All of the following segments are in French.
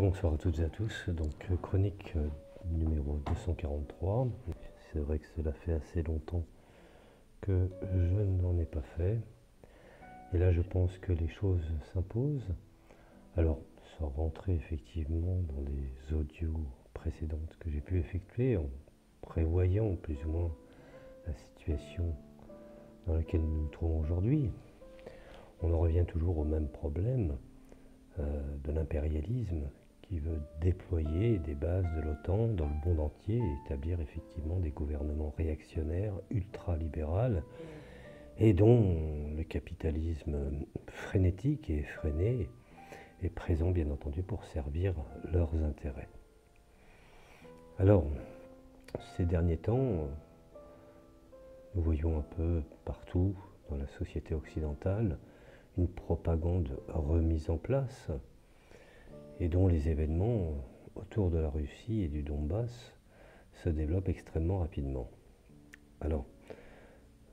Bonsoir à toutes et à tous, donc chronique numéro 243. C'est vrai que cela fait assez longtemps que je n'en ai pas fait. Et là je pense que les choses s'imposent. Alors sans rentrer effectivement dans les audios précédentes que j'ai pu effectuer, en prévoyant plus ou moins la situation dans laquelle nous nous trouvons aujourd'hui, on en revient toujours au même problème de l'impérialisme qui veut déployer des bases de l'OTAN dans le monde entier et établir effectivement des gouvernements réactionnaires, ultra-libérales, et dont le capitalisme frénétique et effréné est présent bien entendu pour servir leurs intérêts. Alors, ces derniers temps, nous voyons un peu partout dans la société occidentale une propagande remise en place et dont les événements autour de la Russie et du Donbass se développent extrêmement rapidement. Alors,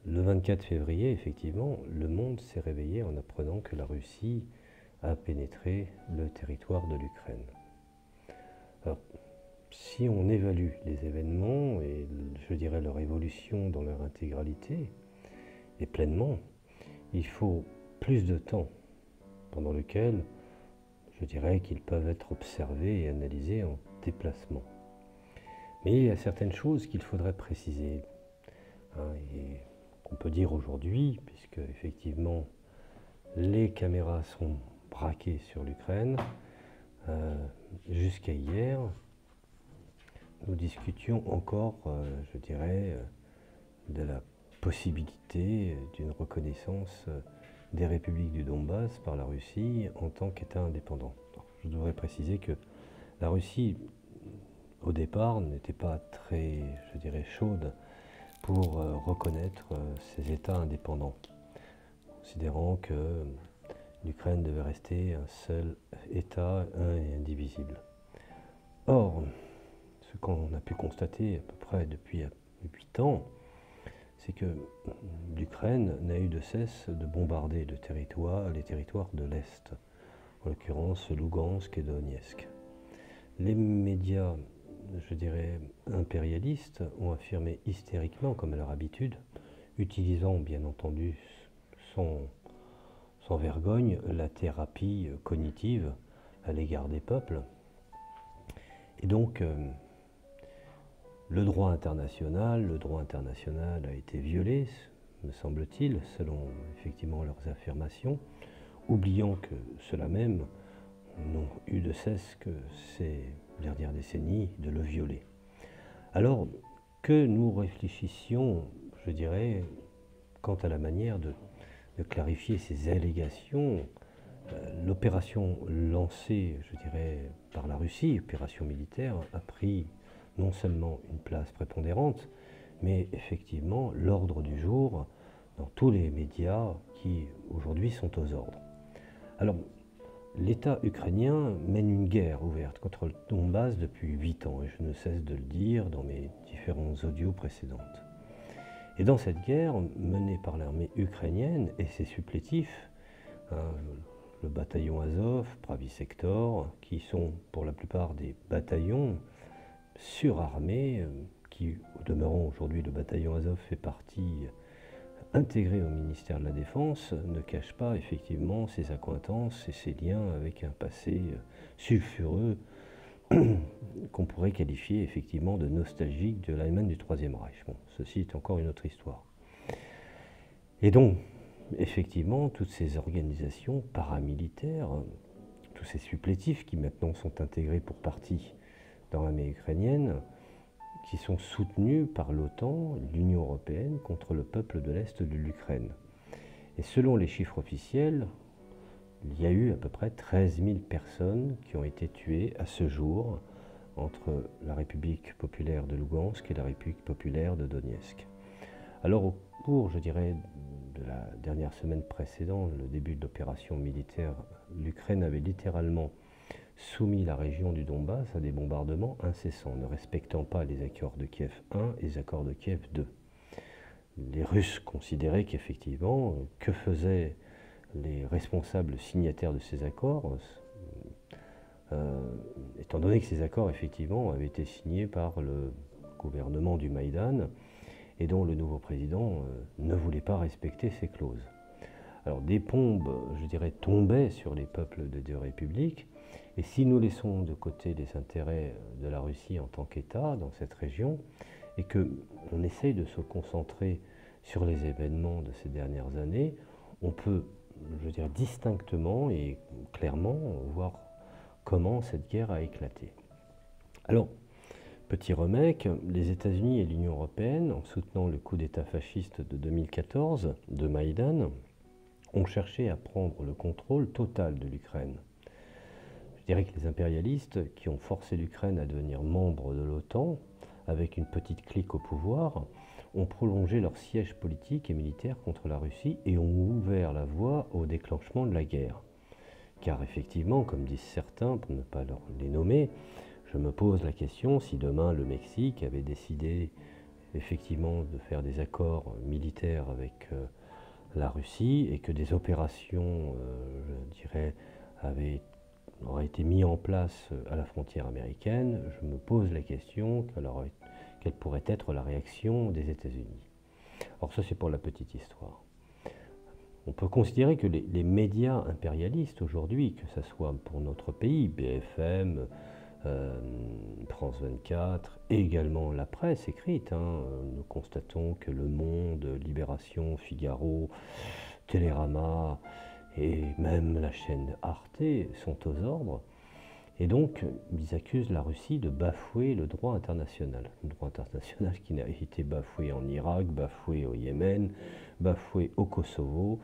le 24 février, effectivement, le monde s'est réveillé en apprenant que la Russie a pénétré le territoire de l'Ukraine. Alors, si on évalue les événements et, je dirais, leur évolution dans leur intégralité, et pleinement, il faut plus de temps pendant lequel je dirais qu'ils peuvent être observés et analysés en déplacement. Mais il y a certaines choses qu'il faudrait préciser, et qu'on peut dire aujourd'hui, puisque effectivement les caméras sont braquées sur l'Ukraine. Jusqu'à hier, nous discutions encore, je dirais, de la possibilité d'une reconnaissance des républiques du Donbass par la Russie en tant qu'État indépendant. Alors, je devrais préciser que la Russie, au départ, n'était pas très, je dirais, chaude pour reconnaître ces États indépendants, considérant que l'Ukraine devait rester un seul État, un et indivisible. Or, ce qu'on a pu constater à peu près depuis 8 ans, c'est que l'Ukraine n'a eu de cesse de bombarder les territoires de l'Est, en l'occurrence Lougansk et Donetsk. Les médias, je dirais, impérialistes ont affirmé hystériquement, comme à leur habitude, utilisant bien entendu sans vergogne la thérapie cognitive à l'égard des peuples. Et donc, le droit international a été violé, me semble-t-il, selon effectivement leurs affirmations, oubliant que ceux-là même n'ont eu de cesse que ces dernières décennies de le violer. Alors que nous réfléchissions, je dirais, quant à la manière de clarifier ces allégations, l'opération lancée, je dirais, par la Russie, opération militaire, a pris non seulement une place prépondérante, mais effectivement l'ordre du jour dans tous les médias qui aujourd'hui sont aux ordres. Alors, l'État ukrainien mène une guerre ouverte contre le Donbass depuis 8 ans, et je ne cesse de le dire dans mes différents audios précédentes. Et dans cette guerre, menée par l'armée ukrainienne et ses supplétifs, le bataillon Azov, Pravi Sector, qui sont pour la plupart des bataillons surarmés, qui au demeurant aujourd'hui le bataillon Azov fait partie intégrée au ministère de la Défense, ne cache pas effectivement ses accointances et ses liens avec un passé sulfureux qu'on pourrait qualifier effectivement de nostalgique de l'Allemagne du Troisième Reich. Bon, ceci est encore une autre histoire. Et donc, effectivement, toutes ces organisations paramilitaires, tous ces supplétifs qui maintenant sont intégrés pour partie dans l'armée ukrainienne, qui sont soutenus par l'OTAN, l'Union européenne, contre le peuple de l'Est de l'Ukraine. Et selon les chiffres officiels, il y a eu à peu près 13 000 personnes qui ont été tuées à ce jour entre la République populaire de Lougansk et la République populaire de Donetsk. Alors au cours, je dirais, de la dernière semaine précédente, le début de l'opération militaire, l'Ukraine avait littéralement soumis la région du Donbass à des bombardements incessants, ne respectant pas les accords de Kiev 1 et les accords de Kiev 2. Les Russes considéraient qu'effectivement, que faisaient les responsables signataires de ces accords étant donné que ces accords, effectivement, avaient été signés par le gouvernement du Maïdan et dont le nouveau président ne voulait pas respecter ces clauses. Alors des bombes, je dirais, tombaient sur les peuples des deux républiques, et si nous laissons de côté les intérêts de la Russie en tant qu'État dans cette région, et qu'on essaye de se concentrer sur les événements de ces dernières années, on peut, je dirais, distinctement et clairement voir comment cette guerre a éclaté. Alors, petit remake, les États-Unis et l'Union européenne, en soutenant le coup d'État fasciste de 2014 de Maïdan, ont cherché à prendre le contrôle total de l'Ukraine. Je dirais que les impérialistes, qui ont forcé l'Ukraine à devenir membre de l'OTAN, avec une petite clique au pouvoir, ont prolongé leur siège politique et militaire contre la Russie et ont ouvert la voie au déclenchement de la guerre. Car effectivement, comme disent certains, pour ne pas les nommer, je me pose la question si demain le Mexique avait décidé effectivement de faire des accords militaires avec la Russie et que des opérations, je dirais, auraient été mises en place à la frontière américaine, je me pose la question quelle pourrait être la réaction des États-Unis. Alors ça, c'est pour la petite histoire. On peut considérer que les médias impérialistes aujourd'hui, que ce soit pour notre pays, BFM, France 24, et également la presse écrite, nous constatons que Le Monde, Libération, Figaro, Télérama et même la chaîne Arte sont aux ordres. Et donc, ils accusent la Russie de bafouer le droit international. Le droit international qui a été bafoué en Irak, bafoué au Yémen, bafoué au Kosovo,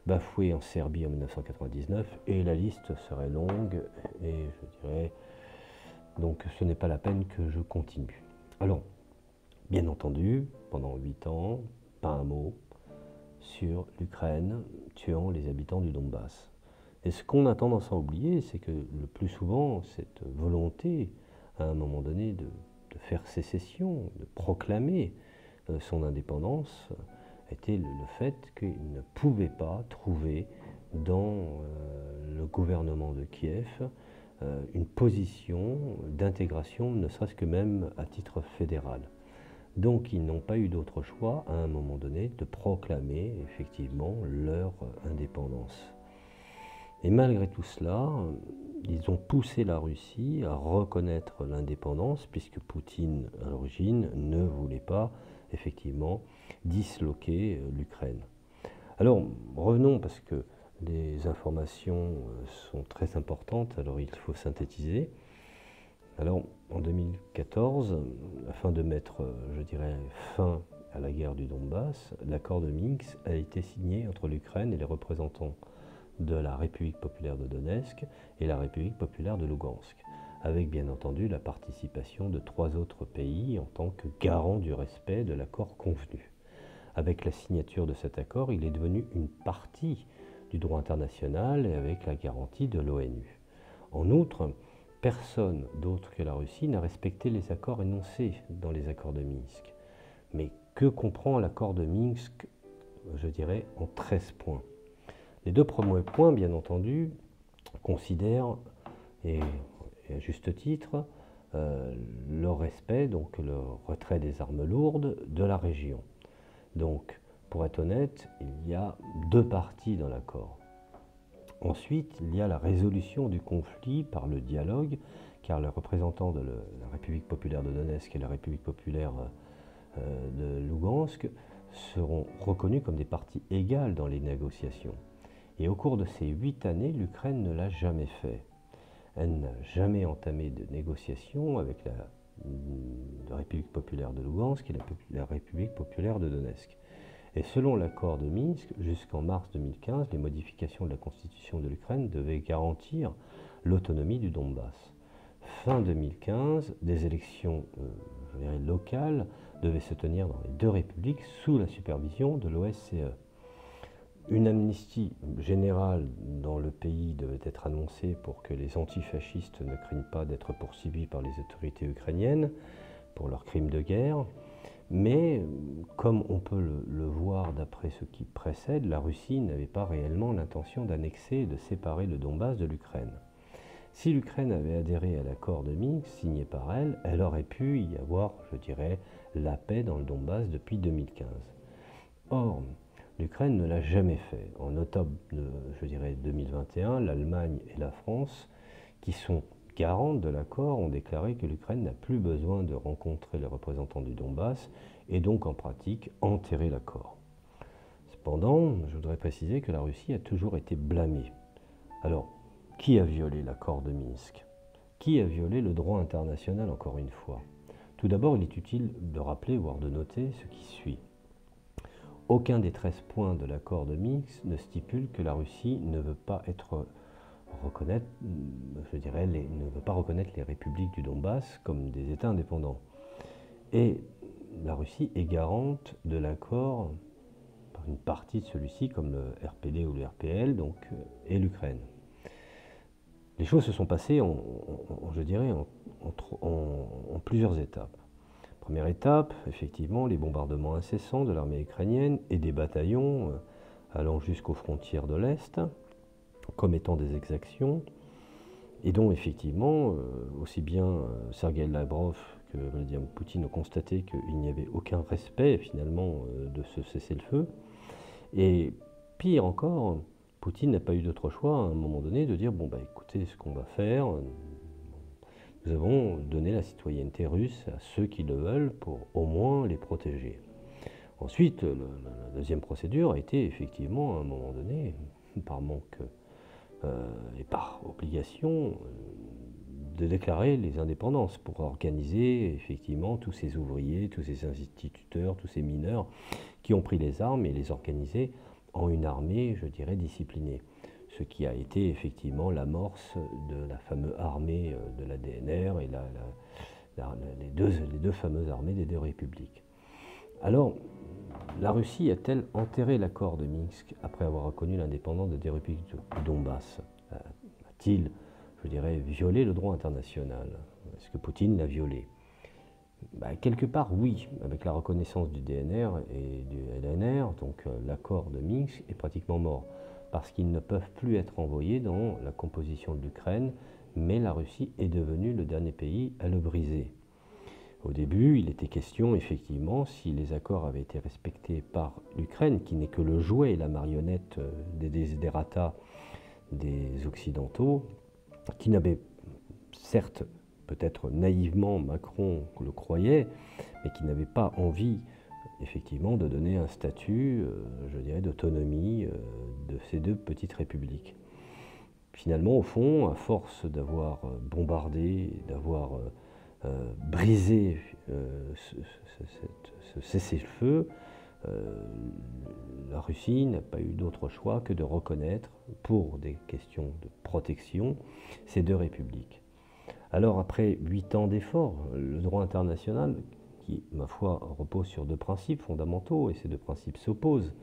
bafoué en Serbie en 1999, et la liste serait longue, et je dirais, donc ce n'est pas la peine que je continue. Alors, bien entendu, pendant 8 ans, pas un mot sur l'Ukraine tuant les habitants du Donbass. Et ce qu'on a tendance à oublier, c'est que le plus souvent, cette volonté, à un moment donné, de faire sécession, de proclamer son indépendance, était le fait qu'il ne pouvait pas trouver dans le gouvernement de Kiev une position d'intégration, ne serait-ce que même à titre fédéral. Donc ils n'ont pas eu d'autre choix, à un moment donné, de proclamer effectivement leur indépendance. Et malgré tout cela, ils ont poussé la Russie à reconnaître l'indépendance, puisque Poutine, à l'origine, ne voulait pas, effectivement, disloquer l'Ukraine. Alors, revenons, parce que les informations sont très importantes, alors il faut synthétiser. Alors, en 2014, afin de mettre, je dirais, fin à la guerre du Donbass, l'accord de Minsk a été signé entre l'Ukraine et les représentants de la République populaire de Donetsk et la République populaire de Lugansk, avec bien entendu la participation de 3 autres pays en tant que garant du respect de l'accord convenu. Avec la signature de cet accord, il est devenu une partie du droit international et avec la garantie de l'ONU. En outre, personne d'autre que la Russie n'a respecté les accords énoncés dans les accords de Minsk. Mais que comprend l'accord de Minsk, je dirais, en 13 points? Les 2 premiers points, bien entendu, considèrent, et à juste titre, le respect, donc le retrait des armes lourdes de la région. Donc, pour être honnête, il y a 2 parties dans l'accord. Ensuite, il y a la résolution du conflit par le dialogue, car les représentants de la République populaire de Donetsk et la République populaire de Lugansk seront reconnus comme des parties égales dans les négociations. Et au cours de ces 8 années, l'Ukraine ne l'a jamais fait. Elle n'a jamais entamé de négociations avec la République populaire de Lugansk et la République populaire de Donetsk. Et selon l'accord de Minsk, jusqu'en mars 2015, les modifications de la constitution de l'Ukraine devaient garantir l'autonomie du Donbass. Fin 2015, des élections locales devaient se tenir dans les 2 républiques sous la supervision de l'OSCE. Une amnistie générale dans le pays devait être annoncée pour que les antifascistes ne craignent pas d'être poursuivis par les autorités ukrainiennes pour leurs crimes de guerre. Mais, comme on peut le voir d'après ce qui précède, la Russie n'avait pas réellement l'intention d'annexer et de séparer le Donbass de l'Ukraine. Si l'Ukraine avait adhéré à l'accord de Minsk signé par elle, elle aurait pu y avoir, je dirais, la paix dans le Donbass depuis 2015. Or, l'Ukraine ne l'a jamais fait. En octobre, je dirais, 2021, l'Allemagne et la France, qui sont garantes de l'accord, ont déclaré que l'Ukraine n'a plus besoin de rencontrer les représentants du Donbass et donc en pratique enterrer l'accord. Cependant, je voudrais préciser que la Russie a toujours été blâmée. Alors, qui a violé l'accord de Minsk? Qui a violé le droit international encore une fois? Tout d'abord, il est utile de rappeler, voire de noter, ce qui suit. Aucun des 13 points de l'accord de Minsk ne stipule que la Russie ne veut pas reconnaître les républiques du Donbass comme des États indépendants. Et la Russie est garante de l'accord par une partie de celui-ci, comme le RPD ou le RPL, et l'Ukraine. Les choses se sont passées en plusieurs étapes. Première étape, effectivement, les bombardements incessants de l'armée ukrainienne et des bataillons allant jusqu'aux frontières de l'Est, comme étant des exactions, et dont effectivement, aussi bien Sergueï Lavrov que Vladimir Poutine ont constaté qu'il n'y avait aucun respect finalement de ce cessez-le-feu. Et pire encore, Poutine n'a pas eu d'autre choix à un moment donné de dire bon bah écoutez, ce qu'on va faire, nous avons donné la citoyenneté russe à ceux qui le veulent pour au moins les protéger. Ensuite, la deuxième procédure a été effectivement à un moment donné, par manque et par obligation, de déclarer les indépendances pour organiser effectivement tous ces ouvriers, tous ces instituteurs, tous ces mineurs qui ont pris les armes et les organiser en une armée, je dirais, disciplinée. Ce qui a été effectivement l'amorce de la fameuse armée de la DNR et les deux fameuses armées des deux républiques. Alors, la Russie a-t-elle enterré l'accord de Minsk après avoir reconnu l'indépendance des deux républiques du Donbass? A-t-il, je dirais, violé le droit international? Est-ce que Poutine l'a violé? Quelque part, oui, avec la reconnaissance du DNR et du LNR, donc l'accord de Minsk est pratiquement mort, parce qu'ils ne peuvent plus être envoyés dans la composition de l'Ukraine, mais la Russie est devenue le dernier pays à le briser. Au début, il était question, effectivement, si les accords avaient été respectés par l'Ukraine, qui n'est que le jouet et la marionnette des desiderata des Occidentaux, qui n'avaient certes, peut-être naïvement, Macron le croyait, mais qui n'avait pas envie, effectivement, de donner un statut, je dirais, d'autonomie de ces deux petites républiques. Finalement, au fond, à force d'avoir bombardé, d'avoir brisé ce cessez-le-feu, la Russie n'a pas eu d'autre choix que de reconnaître, pour des questions de protection, ces deux républiques. Alors, après 8 ans d'efforts, le droit international, qui, ma foi, repose sur deux principes fondamentaux, et ces deux principes s'opposent.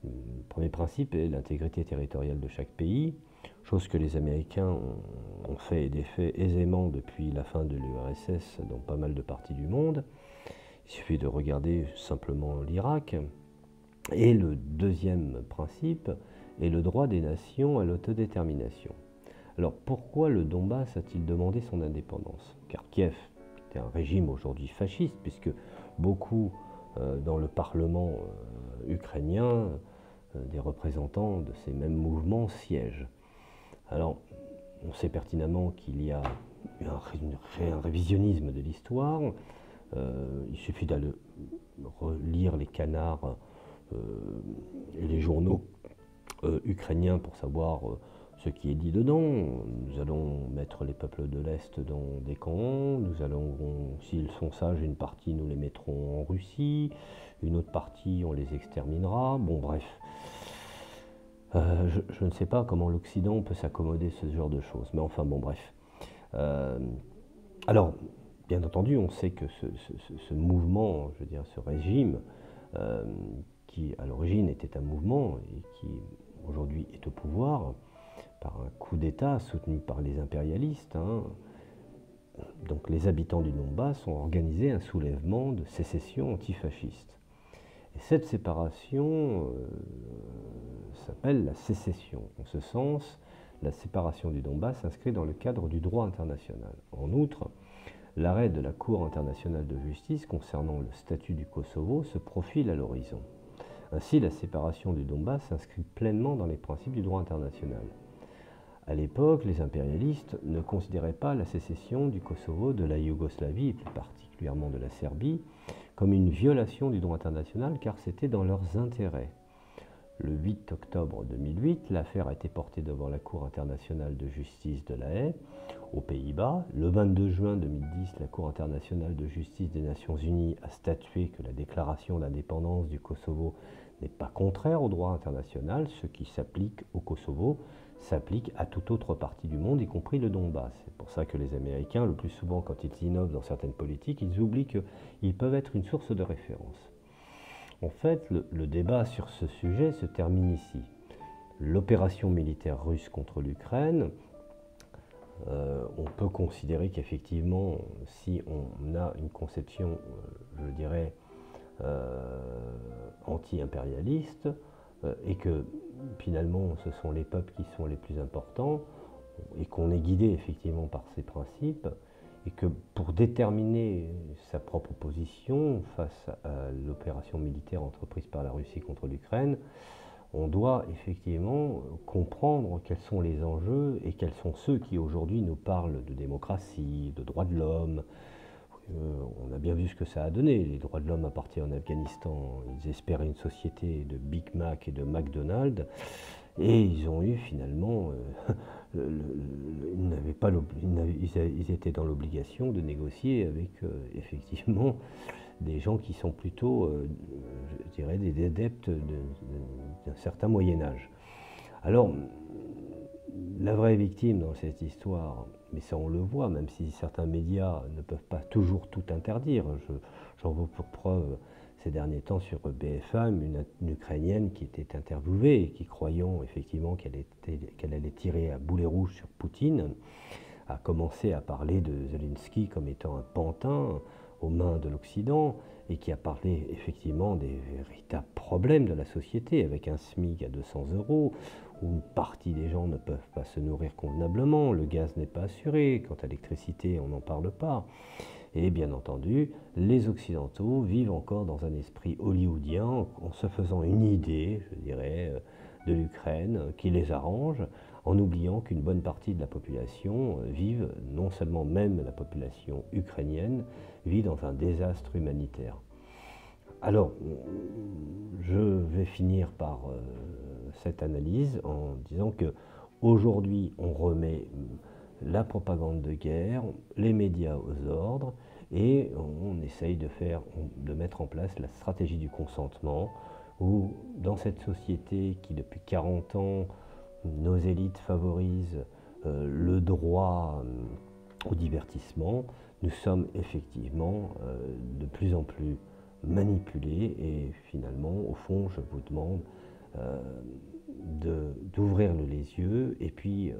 Le premier principe est l'intégrité territoriale de chaque pays, chose que les Américains ont fait et défait aisément depuis la fin de l'URSS dans pas mal de parties du monde. Il suffit de regarder simplement l'Irak. Et le deuxième principe est le droit des nations à l'autodétermination. Alors pourquoi le Donbass a-t-il demandé son indépendance? Car Kiev était un régime aujourd'hui fasciste, puisque beaucoup dans le Parlement ukrainien, des représentants de ces mêmes mouvements siègent. Alors, on sait pertinemment qu'il y a un révisionnisme de l'histoire. Il suffit d'aller relire les canards et les journaux ukrainiens pour savoir ce qui est dit dedans. Nous allons mettre les peuples de l'Est dans des camps, nous allons, s'ils sont sages, une partie nous les mettrons en Russie, une autre partie on les exterminera, bon bref. Je ne sais pas comment l'Occident peut s'accommoder ce genre de choses, mais enfin bon bref. Alors, bien entendu, on sait que ce mouvement, je veux dire, ce régime, qui à l'origine était un mouvement et qui aujourd'hui est au pouvoir, par un coup d'État soutenu par les impérialistes, donc les habitants du Donbass ont organisé un soulèvement de sécession antifasciste. Et cette séparation s'appelle la sécession. En ce sens, la séparation du Donbass s'inscrit dans le cadre du droit international. En outre, l'arrêt de la Cour internationale de justice concernant le statut du Kosovo se profile à l'horizon. Ainsi, la séparation du Donbass s'inscrit pleinement dans les principes du droit international. À l'époque, les impérialistes ne considéraient pas la sécession du Kosovo de la Yougoslavie, et plus particulièrement de la Serbie, comme une violation du droit international, car c'était dans leurs intérêts. Le 8 octobre 2008, l'affaire a été portée devant la Cour internationale de justice de La Haye, aux Pays-Bas. Le 22 juin 2010, la Cour internationale de justice des Nations Unies a statué que la déclaration d'indépendance du Kosovo n'est pas contraire au droit international. Ce qui s'applique au Kosovo s'applique à toute autre partie du monde, y compris le Donbass. C'est pour ça que les Américains, le plus souvent quand ils innovent dans certaines politiques, ils oublient qu'ils peuvent être une source de référence. En fait, le débat sur ce sujet se termine ici. L'opération militaire russe contre l'Ukraine, on peut considérer qu'effectivement, si on a une conception, je dirais, anti-impérialiste, et que finalement ce sont les peuples qui sont les plus importants, et qu'on est guidé effectivement par ces principes, et que pour déterminer sa propre position face à l'opération militaire entreprise par la Russie contre l'Ukraine, on doit effectivement comprendre quels sont les enjeux et quels sont ceux qui aujourd'hui nous parlent de démocratie, de droits de l'homme. On a bien vu ce que ça a donné. Les droits de l'homme à partir en Afghanistan, ils espéraient une société de Big Mac et de McDonald's, et ils ont eu finalement, ils étaient dans l'obligation de négocier avec effectivement des gens qui sont plutôt, je dirais, des adeptes d'un certain Moyen-Âge. Alors, la vraie victime dans cette histoire, mais ça on le voit, même si certains médias ne peuvent pas toujours tout interdire, j'en veux pour preuve ces derniers temps sur BFM, une Ukrainienne qui était interviewée et qui, croyant effectivement qu'elle allait tirer à boulet rouge sur Poutine, a commencé à parler de Zelensky comme étant un pantin aux mains de l'Occident, et qui a parlé effectivement des véritables problèmes de la société, avec un SMIC à 200 €, où une partie des gens ne peuvent pas se nourrir convenablement, le gaz n'est pas assuré, quant à l'électricité on n'en parle pas. Et bien entendu, les Occidentaux vivent encore dans un esprit hollywoodien, en se faisant une idée, je dirais, de l'Ukraine qui les arrange, en oubliant qu'une bonne partie de la population vive, non seulement même la population ukrainienne, vit dans un désastre humanitaire. Alors, je vais finir par cette analyse en disant que aujourd'hui on remet la propagande de guerre, les médias aux ordres, et on essaye de mettre en place la stratégie du consentement, où dans cette société qui depuis 40 ans, nos élites favorisent le droit au divertissement, nous sommes effectivement de plus en plus manipulés, et finalement, au fond, je vous demande d'ouvrir les yeux et puis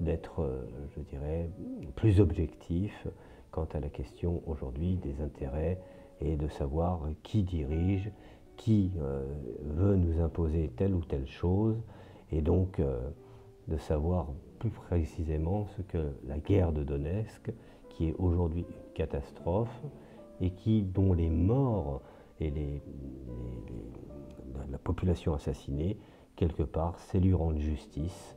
d'être, je dirais, plus objectif quant à la question aujourd'hui des intérêts, et de savoir qui dirige, qui veut nous imposer telle ou telle chose, et donc de savoir plus précisément ce que la guerre de Donetsk, qui est aujourd'hui une catastrophe, et dont les morts et la population assassinée, quelque part, c'est lui rendre justice.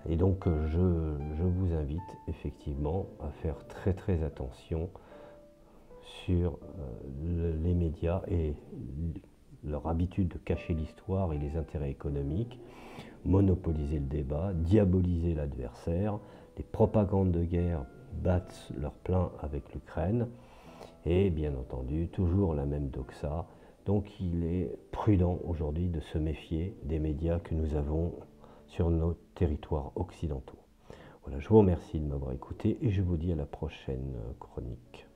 Et donc je vous invite effectivement à faire très très attention sur les médias et leur habitude de cacher l'histoire et les intérêts économiques, monopoliser le débat, diaboliser l'adversaire. Les propagandes de guerre battent leur plein avec l'Ukraine, et bien entendu toujours la même doxa. Donc il est prudent aujourd'hui de se méfier des médias que nous avons sur nos territoires occidentaux. Voilà, je vous remercie de m'avoir écouté, et je vous dis à la prochaine chronique.